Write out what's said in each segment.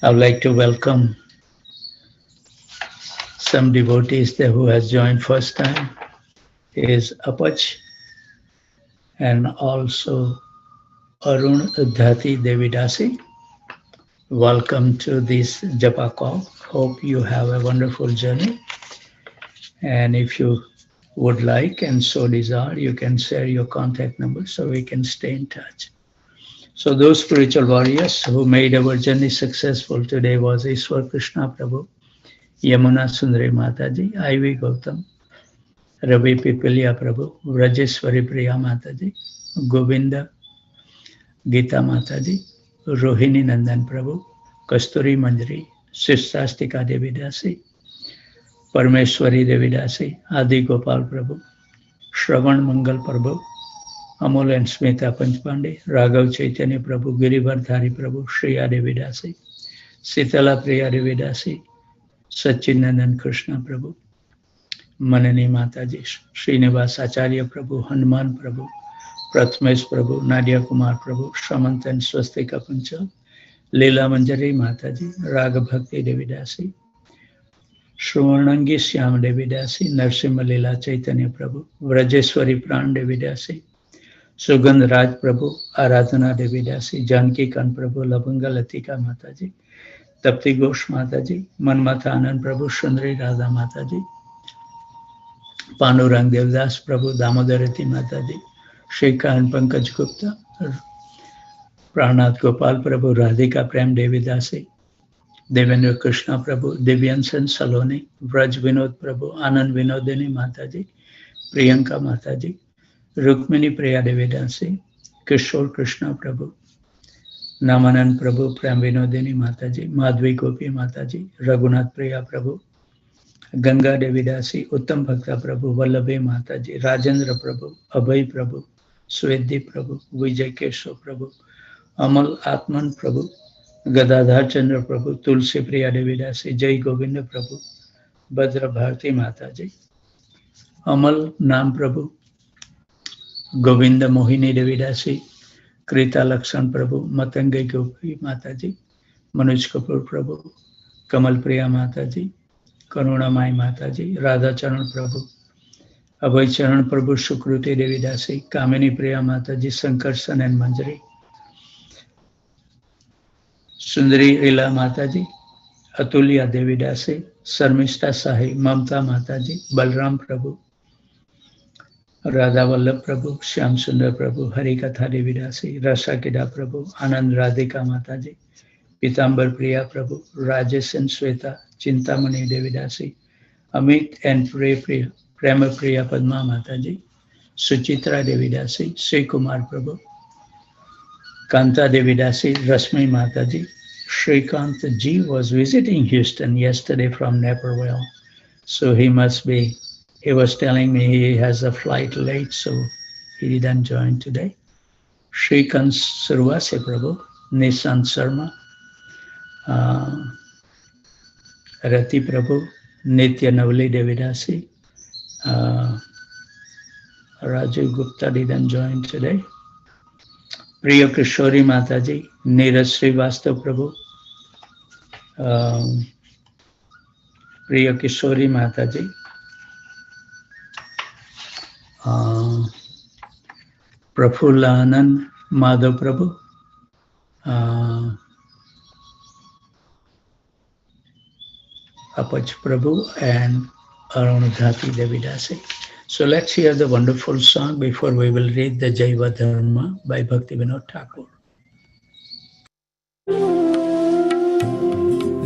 I would like to welcome some devotees there who has joined first time. Is Apach and also Arun Dhati Devidasi. Welcome to this Japa call. Hope you have a wonderful journey. And if you would like and so desire, you can share your contact number so we can stay in touch. So those spiritual warriors who made our journey successful today was Ishwar Krishna Prabhu, Yamuna Sundari Mataji, Ivy Gautam, Ravi Pipilia Prabhu, Rajeshwari Priya Mataji, Govinda Gita Mataji, Rohini Nandan Prabhu, Kasturi Manjari, Sistastika Devidasi, Parmeshwari Devidasi, Adi Gopal Prabhu, Shravan Mangal Prabhu, Amol and Smita Panchpande, Raghav Chaitanya Prabhu, Girivardhari Prabhu, Shriya Devidasi, Sitala Priya Devidasi, Sachinandan Krishna Prabhu, Manani Mataji, Srinivas Acharya Prabhu, Hanuman Prabhu, Prathamesh Prabhu, Nadia Kumar Prabhu, Shamant and Swastika Panchal, Leela Manjari Mataji, Raga Bhakti Devidasi, Shravanangi Shyam Devidasi, Narsimha Leela Chaitanya Prabhu, Vrajeshwari Pran Devidasi, Sugandh Raj Prabhu, Aradhana Devidasi, Janki Kan Prabhu, Labanga Latika Mataji, Tapti Ghosh Mataji, Manmatha Anand Prabhu, Sundari Radha Mataji, Panurang Devdas Prabhu, Damodarati Mataji, Shekha and Pankaj Gupta, Pranath Gopal Prabhu, Radhika Prem Devidasi, Devendra Krishna Prabhu, Divyansan Saloni, Vraj Vinod Prabhu, Anand Vinodini Mataji, Priyanka Mataji, Rukmini Priya Devidasi, Kishore Krishna Prabhu, Namanan Prabhu, Prem Vinodini Mataji, Madhvi Gopi Mataji, Raghunath Priya Prabhu, Ganga Devidasi, Uttam Bhakta Prabhu, Vallabhe Mataji, Rajendra Prabhu, Abhay Prabhu, Swedhi Prabhu, Vijay Keshav Prabhu, Amal Atman Prabhu, Gadadhar Chandra Prabhu, Tulsi Priya Devidasi, Jai Govinda Prabhu, Bhadra Bharti Mataji, Amal Nam Prabhu, Govinda Mohini Devidasi, Krita Lakshan Prabhu, Matangai Gopi Mataji, Manoj Kapoor Prabhu, Kamal Priya Mataji, Karuna Mai Mataji, Radha Charan Prabhu, Abhay Charan Prabhu, Shukruti Devidasi, Kamini Priya Mataji, Sankarsan and Manjari, Sundari Ila Mataji, Atulya Devidasi, Sarmishta Sahi, Mamta Mataji, Balram Prabhu, Radha Vallabh Prabhu, Shyam Sundar Prabhu, Harikatha Devidasi, Rasa Kida Prabhu, Anand Radhika Mataji, Pitambar Priya Prabhu, Rajesh and Sweta, Chintamani Devidasi, Amit and Prema Priya Padma Mataji, Suchitra Devidasi, Sri Kumar Prabhu, Kanta Devidasi, Rasmi Mataji, Shrikant Ji was visiting Houston yesterday from Naperville. So he was telling me he has a flight late, so he didn't join today. Shrikant Survase Prabhu, Nisant Sharma, Rati Prabhu, Nitya Navali Devidasi, Raju Gupta didn't join today. Priya Kishori Mataji, Neeraj Srivastav Prabhu, Priya Kishori Mataji, Prafulla Anand Madhav Prabhu, Apach Prabhu, and Arunadhati Devidasi. So let's hear the wonderful song before we will read the Jaiva Dharma by Bhakti Vinod Thakur.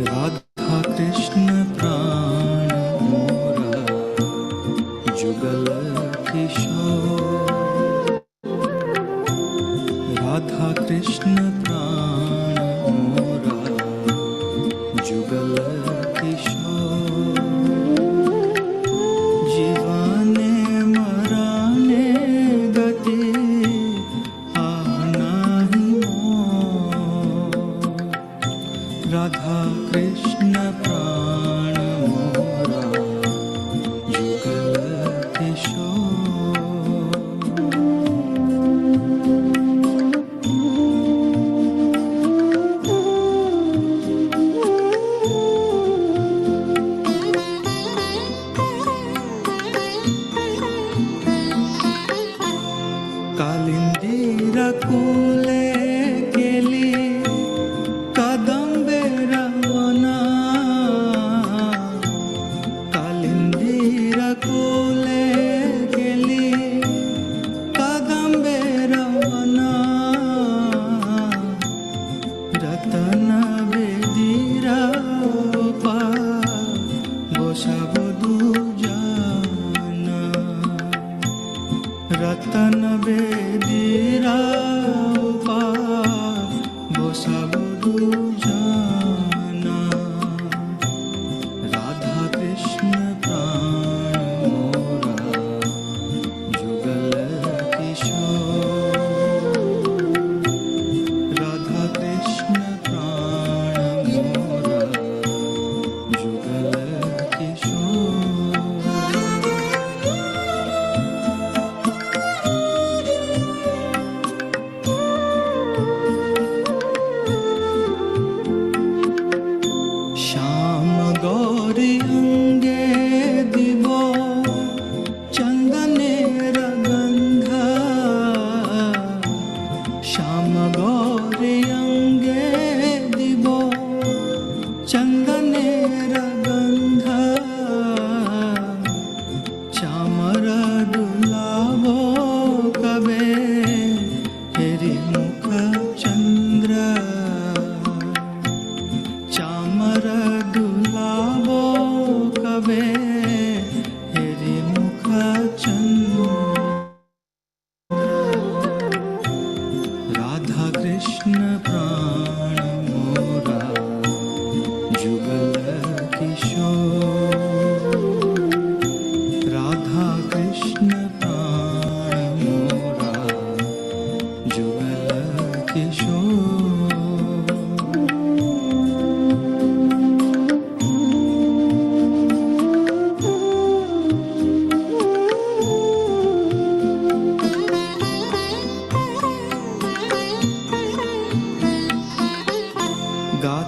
Radha Krishna Pran Mora Jugal Kishore Radha Krishna Pran Mora Jugal Kishore Jivane marane gati anahi mo Radha Krishna Pran Mora Jugal Kishore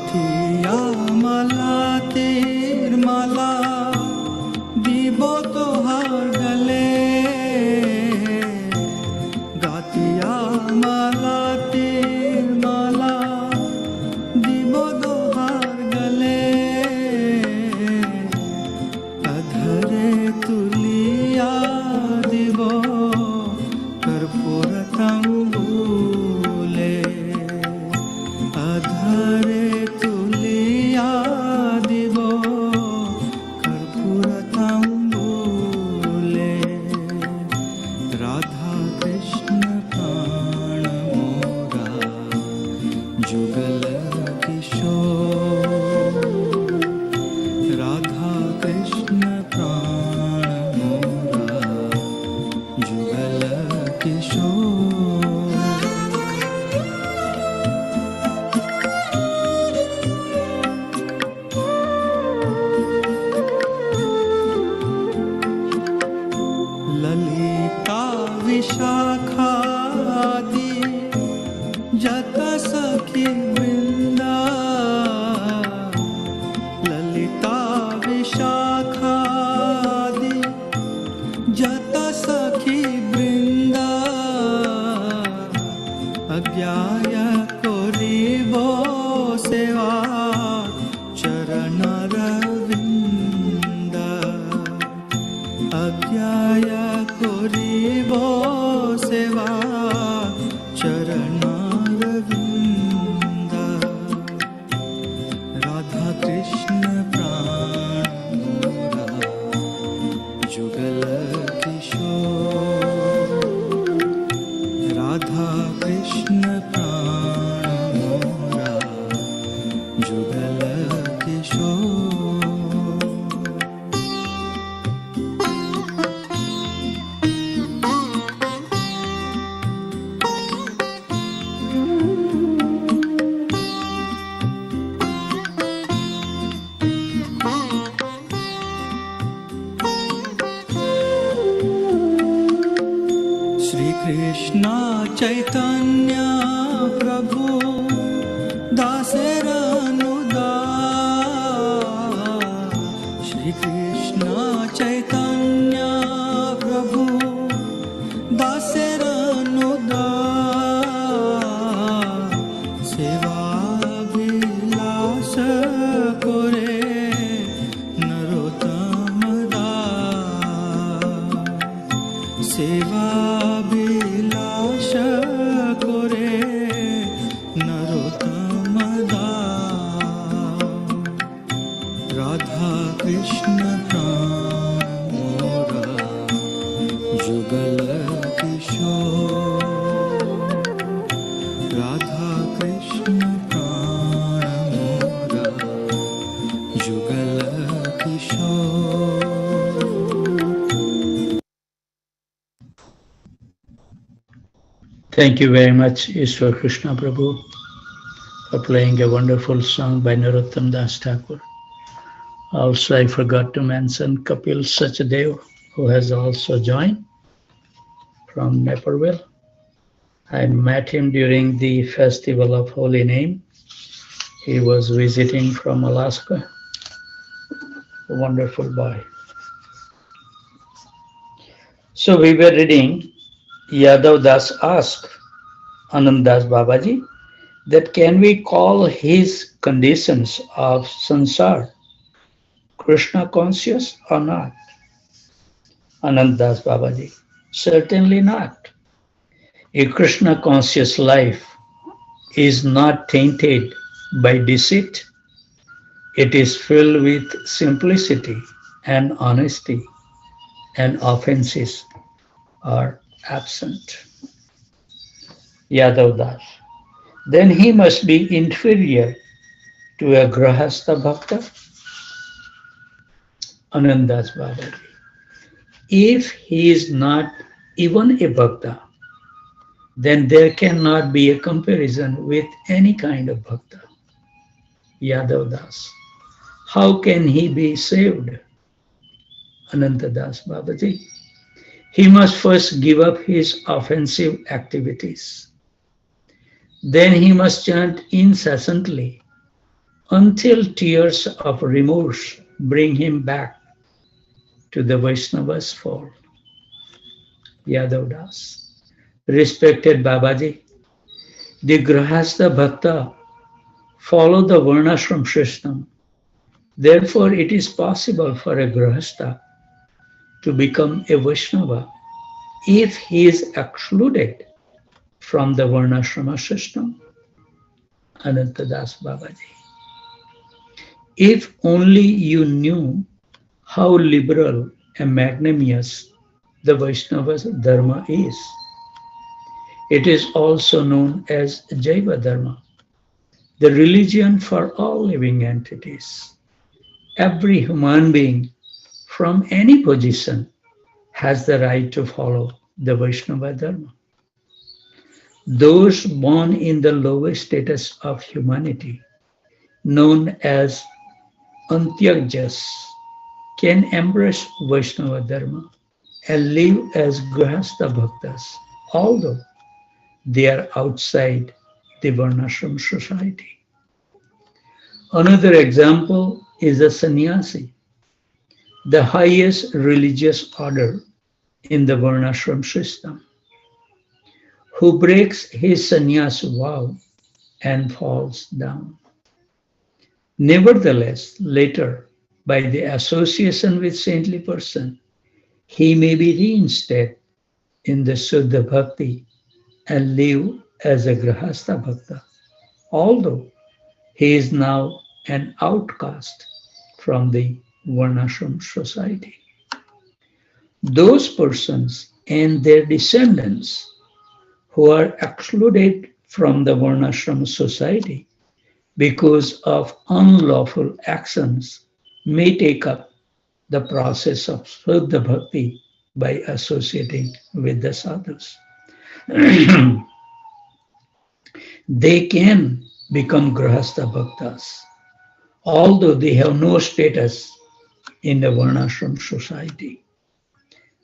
গাথিয়া মালা তীর মালা দিব তোহার গলে, গাথিয়া মালা তীর মালা দিব তোহার গলে, অধরে তুলিয়া দিব কর্পূর তাম্বুলে, অধরে তুলিয়া দিব কর্পূর তাম্বুলে, রাধা কৃষ্ণ প্রাণ মোরা যুগল কিশোর, রাধা কৃষ্ণ প্রাণ মোরা যুগল কিশোর। ललिता विशाखादि जत सखी वृंदा, ललिता विशाखादि जत सखी वृंदा, अज्ञाय करिब सेवा चरण रविंद, अज्ञाय करिब सेवा चरण रविंद, राधा कृष्ण प्राण मोरा जुगल किशोर, राधा कृष्ण प्राण मोरा जुगल किशोर। श्री कृष्ण चैतन्य प्रभु दासरनुदास, श्री कृष्ण चैतन्य प्रभु दासरनुदास, सेवा विलास करे नरोत्तम दास, सेवा বিলাস করে নরোত্তম দাস, রাধা কৃষ্ণ প্রাণ মোরা যুগল কিশোর, রাধা কৃষ্ণ প্রাণ মোরা যুগল কিশোর। Thank you very much, Ishwar Krishna Prabhu, for playing a wonderful song by Narottam Das Thakur. Also, I forgot to mention Kapil Sachdev, who has also joined from Naperville. I met him during the Festival of Holy Name. He was visiting from Alaska. A wonderful boy. So we were reading, Yadav Das asked Anand Das Babaji that can we call his conditions of sansar Krishna conscious or not? Anand Das Babaji, certainly not. A Krishna conscious life is not tainted by deceit. It is filled with simplicity and honesty, and offenses are absent. Yadav Das, then he must be inferior to a Grahastha Bhakta? Anand Das Babaji, if he is not even a Bhakta, then there cannot be a comparison with any kind of Bhakta. Yadav Das, how can he be saved? Ananta Das Babaji, he must first give up his offensive activities. Then he must chant incessantly until tears of remorse bring him back to the Vaishnava's fold. Yadav Das. Respected Babaji, the Grahastha Bhakta follow the Varnashram system. Therefore, it is possible for a Grahastha to become a Vaishnava if he is excluded from the Varnashrama system. Anantadas Babaji. If only you knew how liberal and magnanimous the Vaishnava's Dharma is. It is also known as Jaiva Dharma, the religion for all living entities. Every human being from any position has the right to follow the Vaishnava Dharma. Those born in the lowest status of humanity, known as Antyagjas, can embrace Vaishnava Dharma and live as Grahastha Bhaktas, although they are outside the Varnashram society. Another example is a sannyasi, the highest religious order in the Varnashram system, who breaks his sannyas vow and falls down. Nevertheless, later, by the association with saintly person, he may be reinstated in the Shuddha Bhakti and live as a Grahastha Bhakta, although he is now an outcast from the Varnashram society. Those persons and their descendants who are excluded from the Varnashram society because of unlawful actions may take up the process of Shuddha Bhakti by associating with the sadhus. They can become Grahastha Bhaktas, although they have no status in the Varnashram society.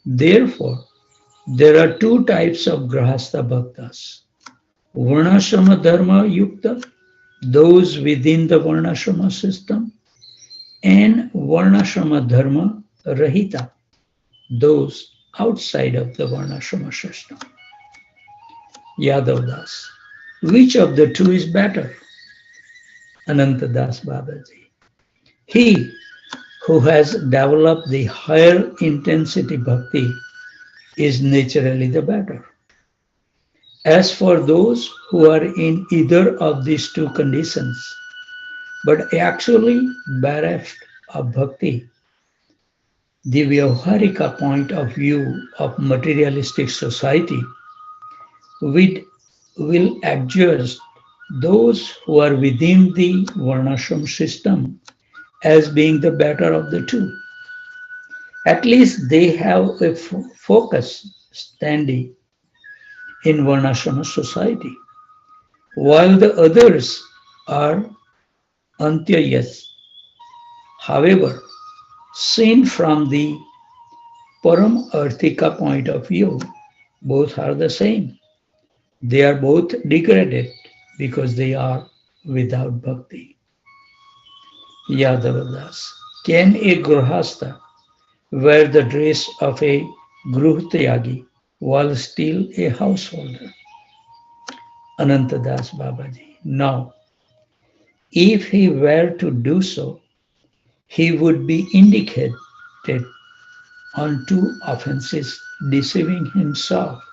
Therefore, there are two types of Grahastha Bhaktas. Varnashrama Dharma Yukta, those within the Varnashrama system, and Varnashrama Dharma Rahita, those outside of the Varnashrama system. Yadav Das. Which of the two is better? Anantadas Babaji. He who has developed the higher intensity bhakti is naturally the better. As for those who are in either of these two conditions, but actually bereft of bhakti, the Vyavharika point of view of materialistic society will adjust those who are within the Varnashram system as being the better of the two. At least they have a focus standing in Varnashrama society, while the others are Antyayas. However, seen from the Param Arthika point of view, both are the same. They are both degraded because they are without bhakti. Yadavadas. Can a Grahastha wear the dress of a Gruhyagi while still a householder? Anantadas Babaji. No. If he were to do so, he would be indicated on two offenses, deceiving himself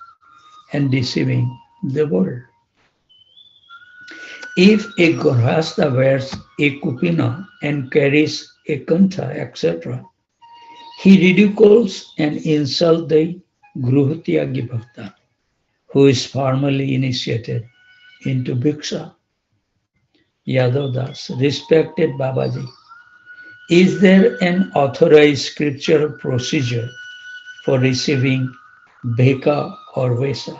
and deceiving the world. If a Grahastha wears a kupina and carries a kantha, etc., he ridicules and insults the Gruhyagi Bhakta, who is formally initiated into Bhiksha. Yadav Das, respected Babaji, is there an authorized scriptural procedure for receiving Bheka or Vesa?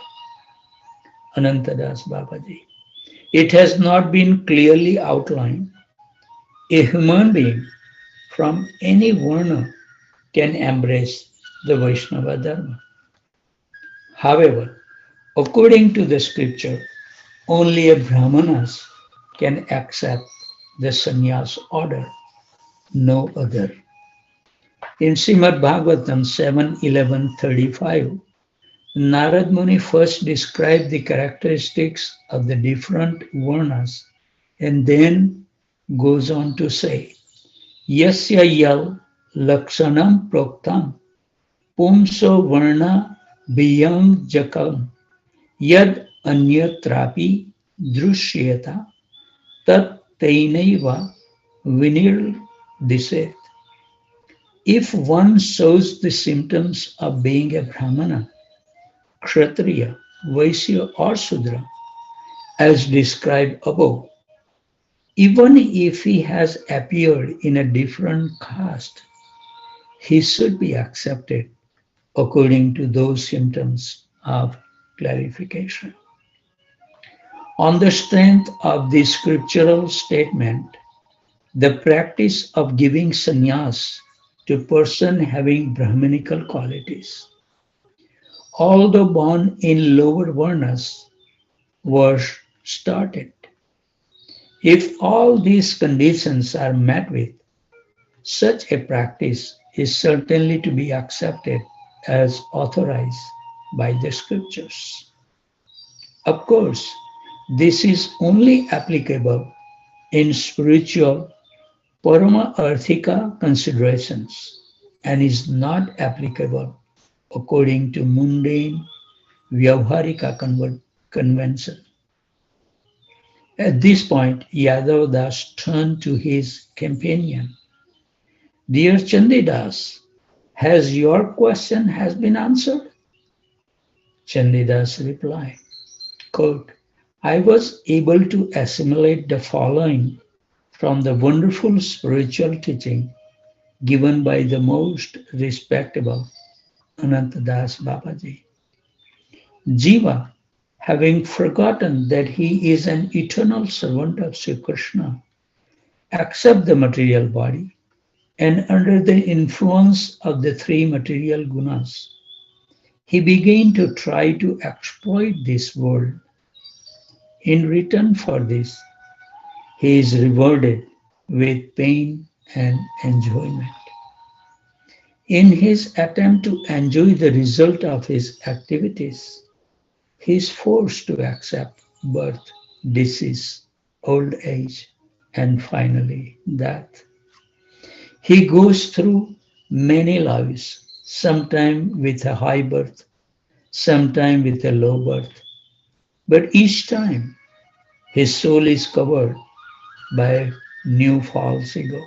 Anantadas Babaji. It has not been clearly outlined. A human being from any Varna can embrace the Vaishnava Dharma. However, according to the scripture, only a Brahmanas can accept the sannyas order, no other. In Srimad Bhagavatam 7:11:35, Narad Muni first described the characteristics of the different varnas and then goes on to say, Yasya yal lakshanam proktam pumso varna biyang jakam yad anyatrapi drushyata tat tainaiva vinir diset. If one shows the symptoms of being a Brahmana, Kshatriya, Vaishya or Sudra, as described above, even if he has appeared in a different caste, he should be accepted according to those symptoms of clarification. On the strength of this scriptural statement, the practice of giving sannyas to person having Brahminical qualities, although born in lower varnas, was started. If all these conditions are met with, such a practice is certainly to be accepted as authorized by the scriptures. Of course, this is only applicable in spiritual Parama Arthika considerations and is not applicable according to mundane Vyavharika convention. At this point, Yadav Das turned to his companion. Dear Chandidas, has your question has been answered? Chandidas replied, quote, I was able to assimilate the following from the wonderful spiritual teaching given by the most respectable Anantadas Babaji. Jiva, having forgotten that he is an eternal servant of Sri Krishna, accept the material body and under the influence of the three material gunas, he began to try to exploit this world. In return for this, he is rewarded with pain and enjoyment. In his attempt to enjoy the result of his activities, he is forced to accept birth, disease, old age, and finally death. He goes through many lives, sometimes with a high birth, sometimes with a low birth, but each time his soul is covered by a new false ego.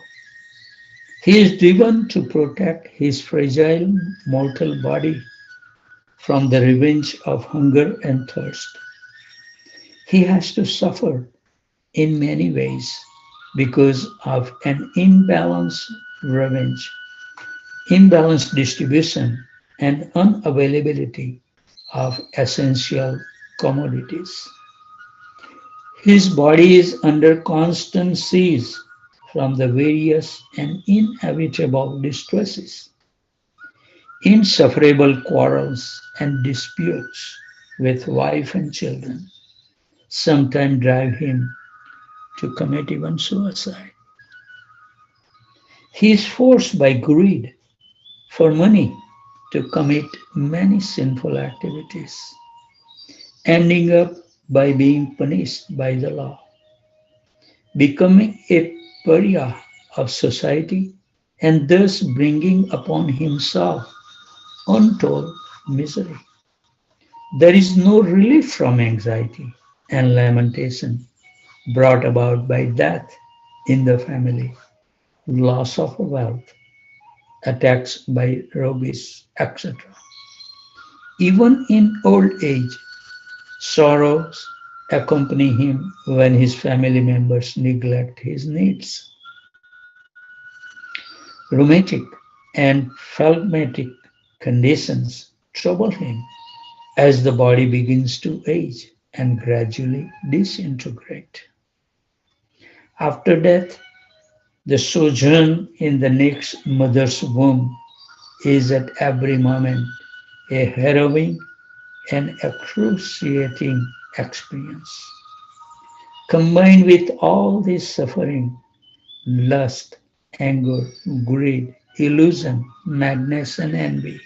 He is driven to protect his fragile mortal body from the revenge of hunger and thirst. He has to suffer in many ways because of an imbalanced revenge, imbalanced distribution, and unavailability of essential commodities. His body is under constant siege from the various and inevitable distresses. Insufferable quarrels and disputes with wife and children sometimes drive him to commit even suicide. He is forced by greed for money to commit many sinful activities, ending up by being punished by the law, becoming a pariah of society and thus bringing upon himself untold misery. There is no relief from anxiety and lamentation brought about by death in the family, loss of wealth, attacks by rogues, etc. Even in old age, sorrows accompany him when his family members neglect his needs. Rheumatic and phlegmatic conditions trouble him as the body begins to age and gradually disintegrate. After death, the sojourn in the next mother's womb is at every moment a harrowing and excruciating experience. Combined with all this suffering, lust, anger, greed, illusion, madness, and envy,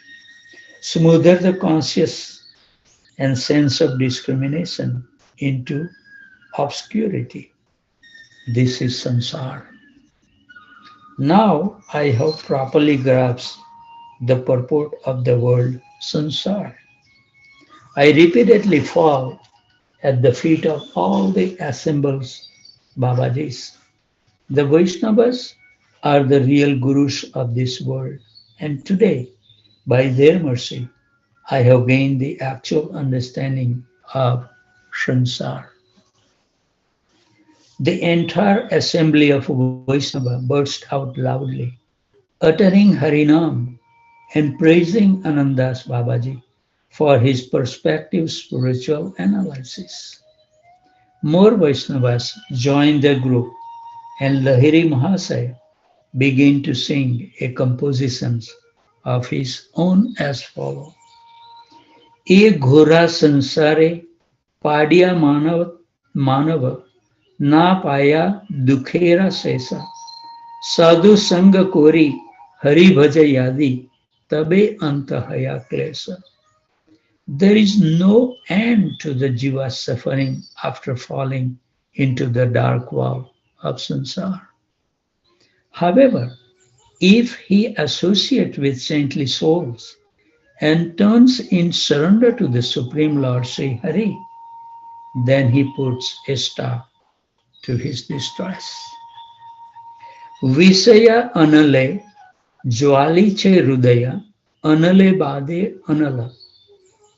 smother the conscious and sense of discrimination into obscurity. This is samsara. Now I have properly grasped the purport of the word samsara. I repeatedly fall at the feet of all the assembled Babajis. The Vaishnavas are the real gurus of this world, and today, by their mercy, I have gained the actual understanding of samsara. The entire assembly of Vaishnava burst out loudly, uttering Harinam and praising Anandas Babaji for his perspective spiritual analysis. More Vaishnavas joined the group, and Lahiri Mahasaya began to sing a composition of his own as follows. ये घोरा संसारे पाडिया मानव ना पाया दुखेरा शेषा साधु संग कोरी हरि भज यादि तबे अंत हया क्लेशा. There is no end to the jiva's suffering after falling into the dark well of samsara. However, if he associates with saintly souls and turns in surrender to the Supreme Lord Sri Hari, then he puts a stop to his distress. Visaya anale jwali che hridaya anale bade anala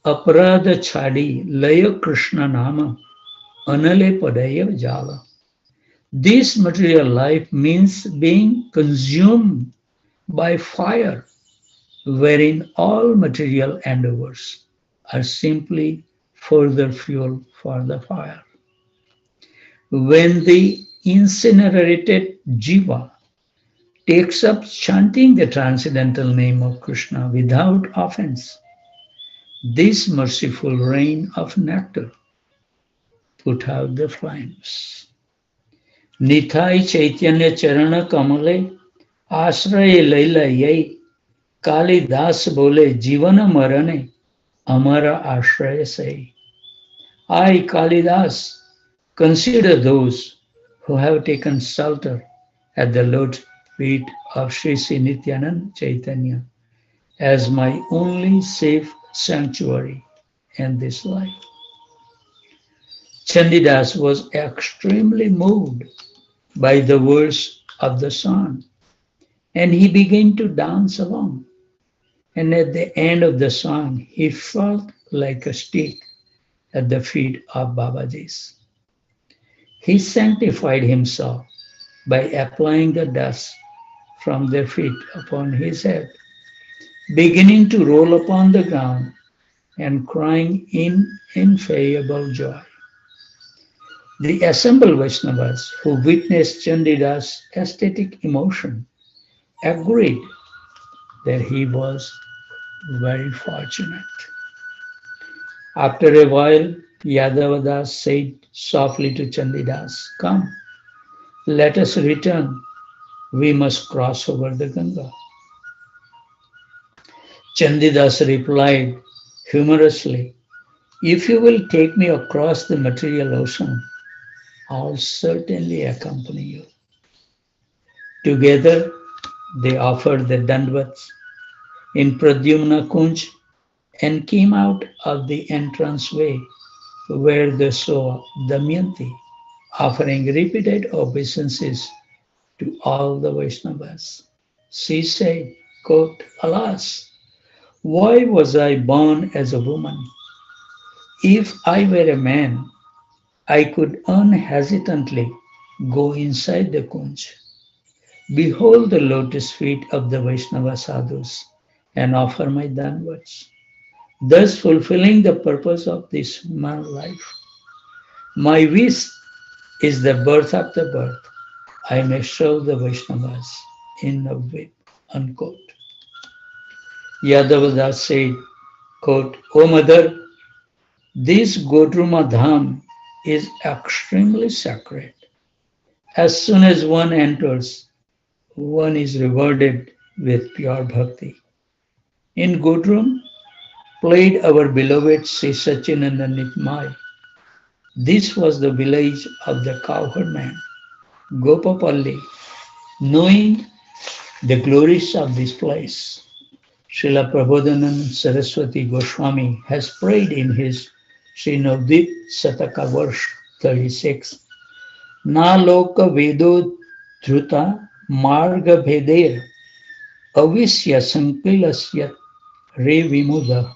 aparadha chadi laya Krishna nama anale padaya jala. This material life means being consumed by fire, wherein all material endeavors are simply further fuel for the fire. When the incinerated jiva takes up chanting the transcendental name of Krishna without offense, this merciful rain of nectar put out the flames. Nithai Chaitanya Charana Kamale Ashray Laila Yai Kali Das Bole Jivana Marane Amara Ashray Say. I, Kalidas, consider those who have taken shelter at the lotus feet of Sri Sri Nityanand Chaitanya as my only safe sanctuary in this life. Chandidas was extremely moved by the words of the song, and he began to dance along. And at the end of the song, he felt like a stick at the feet of Babaji's. He sanctified himself by applying the dust from their feet upon his head, beginning to roll upon the ground and crying in ineffable joy. The assembled Vaishnavas who witnessed Chandidas' ecstatic emotion agreed that he was very fortunate. After a while, Yadavadas said softly to Chandidas, "Come, let us return. We must cross over the Ganga." Chandidas replied humorously, "If you will take me across the material ocean, I'll certainly accompany you." Together, they offered the Dandavats in Pradyumna Kunj and came out of the entranceway where they saw Damayanti offering repeated obeisances to all the Vaishnavas. She said, quote, "Alas, why was I born as a woman? If I were a man, I could unhesitantly go inside the Kunj, behold the lotus feet of the Vaishnava sadhus, and offer my dhanvats, thus fulfilling the purpose of this human life. My wish is the birth after birth. I may serve the Vaishnavas in a whip," unquote. Yadavadas said, quote, "O mother, this Godruma Dham is extremely sacred. As soon as one enters, one is rewarded with pure bhakti. In Godrum played our beloved Sri Sachinanda Nitmai. This was the village of the cowherd man, Gopapalli. Knowing the glories of this place, Srila Prabodhanand Saraswati Goswami has prayed in his Sri Navdip Sataka verse 36. Na loka vedo dhruta marga bheder avisya sankilasya re vimuda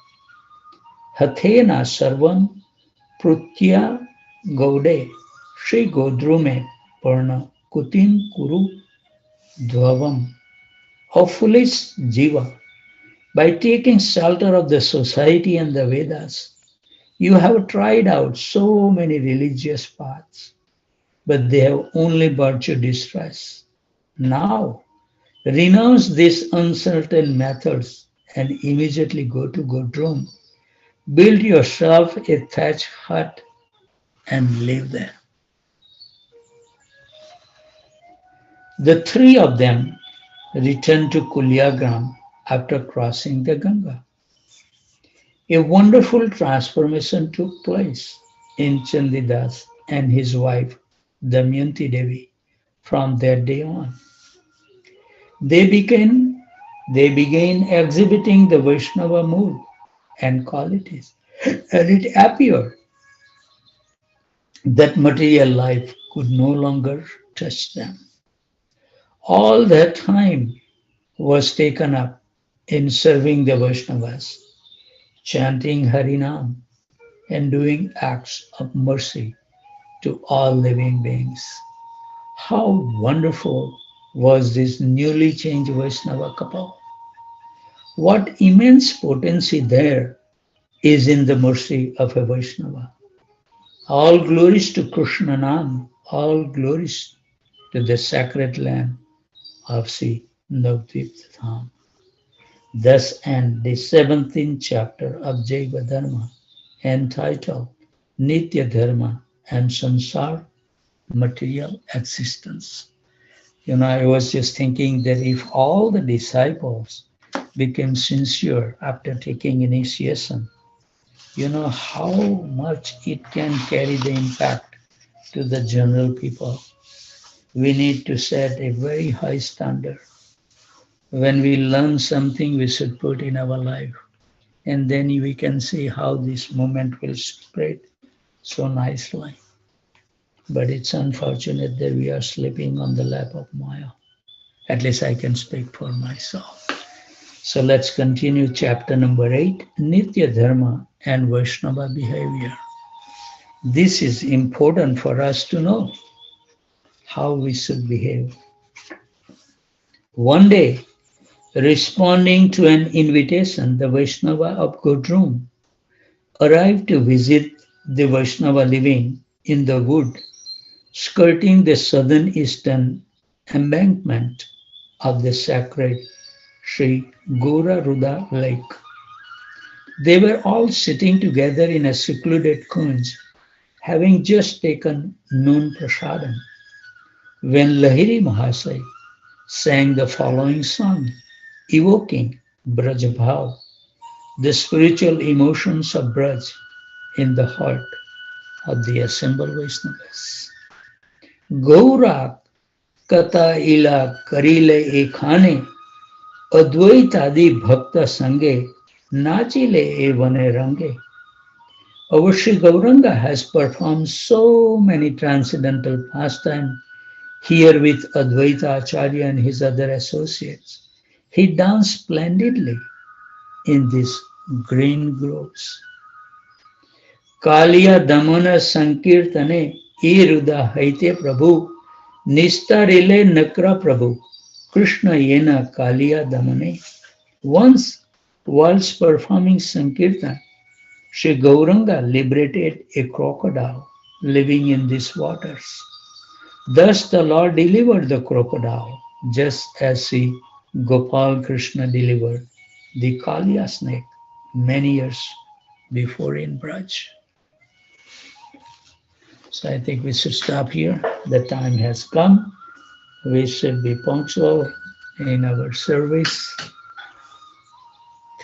hathena sarvam prutya gaude Shri Godrume parna kutin kuru dvavam. O foolish Jiva, by taking shelter of the society and the Vedas, you have tried out so many religious paths, but they have only brought you distress. Now, renounce these uncertain methods and immediately go to Godrum. Build yourself a thatched hut and live there. The three of them returned to Kulyagram after crossing the Ganga. A wonderful transformation took place in Chandidas and his wife Damayanti Devi from that day on. They began, they began exhibiting the Vaishnava mood and qualities, and it appeared that material life could no longer touch them. All that time was taken up in serving the Vaishnavas, chanting Harinam, and doing acts of mercy to all living beings. How wonderful was this newly changed Vaishnava couple! What immense potency there is in the mercy of a Vaishnava. All glories to Krishna Nam, all glories to the sacred land of Sri Navadvip Dham. Thus ends the 17th chapter of Jaiva Dharma, entitled Nitya Dharma and Sansar, Material Existence. I was just thinking that if all the disciples became sincere after taking initiation, how much it can carry the impact to the general people. We need to set a very high standard. When we learn something, we should put in our life. And then we can see how this movement will spread so nicely. But it's unfortunate that we are sleeping on the lap of Maya. At least I can speak for myself. So let's continue chapter number 8, Nitya Dharma and Vaishnava behavior. This is important for us to know how we should behave. One day, responding to an invitation, the Vaishnava of Godrum arrived to visit the Vaishnava living in the wood, skirting the southern eastern embankment of the sacred Sri Gora Ruda lake. They were all sitting together in a secluded kunj, having just taken noon prasadam, when Lahiri Mahasai sang the following song, evoking Braj Bhav, the spiritual emotions of Braj in the heart of the assembled Vaishnavas. Gaura kata ila karile ekhane advaitadi bhakta sange nachile e vane range. Our Sri Gauranga has performed so many transcendental pastimes here with Advaita Acharya and his other associates. He danced splendidly in these green groves. Kaliya Damana Sankirtane Iruda Haite Prabhu Nistarile Nakra Prabhu Krishna Yena Kaliya Damane. Once, whilst performing Sankirtan, Sri Gauranga liberated a crocodile living in these waters. Thus the Lord delivered the crocodile, just as Sri Gopal Krishna delivered the Kaliya snake many years before in Braj. So I think we should stop here. The time has come. We should be punctual in our service.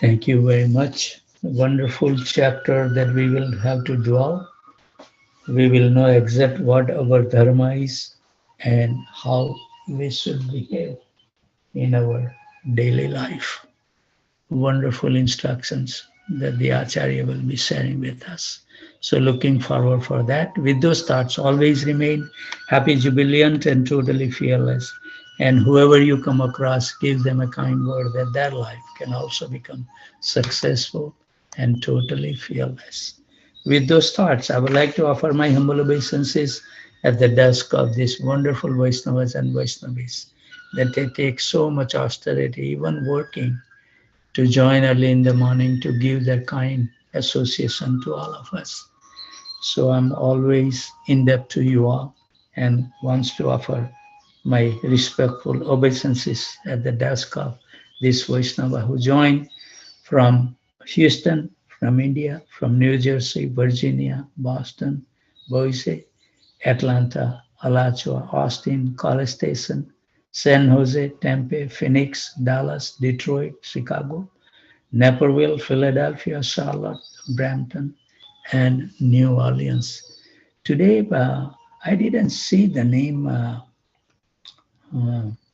Thank you very much. A wonderful chapter that we will have to dwell. We will know exact what our dharma is and how we should behave in our daily life. Wonderful instructions that the Acharya will be sharing with us. So looking forward for that. With those thoughts, always remain happy, jubilant, and totally fearless. And whoever you come across, give them a kind word that their life can also become successful and totally fearless. With those thoughts, I would like to offer my humble obeisances at the dusk of these wonderful Vaishnavas and Vaishnavis that they take so much austerity, even working to join early in the morning to give their kind association to all of us. So I'm always in debt to you all and wants to offer my respectful obeisances at the desk of this Vaishnava who joined from Houston, from India, from New Jersey, Virginia, Boston, Boise, Atlanta, Alachua, Austin, College Station, San Jose, Tempe, Phoenix, Dallas, Detroit, Chicago, Naperville, Philadelphia, Charlotte, Brampton, and New Orleans. Today, I didn't see the name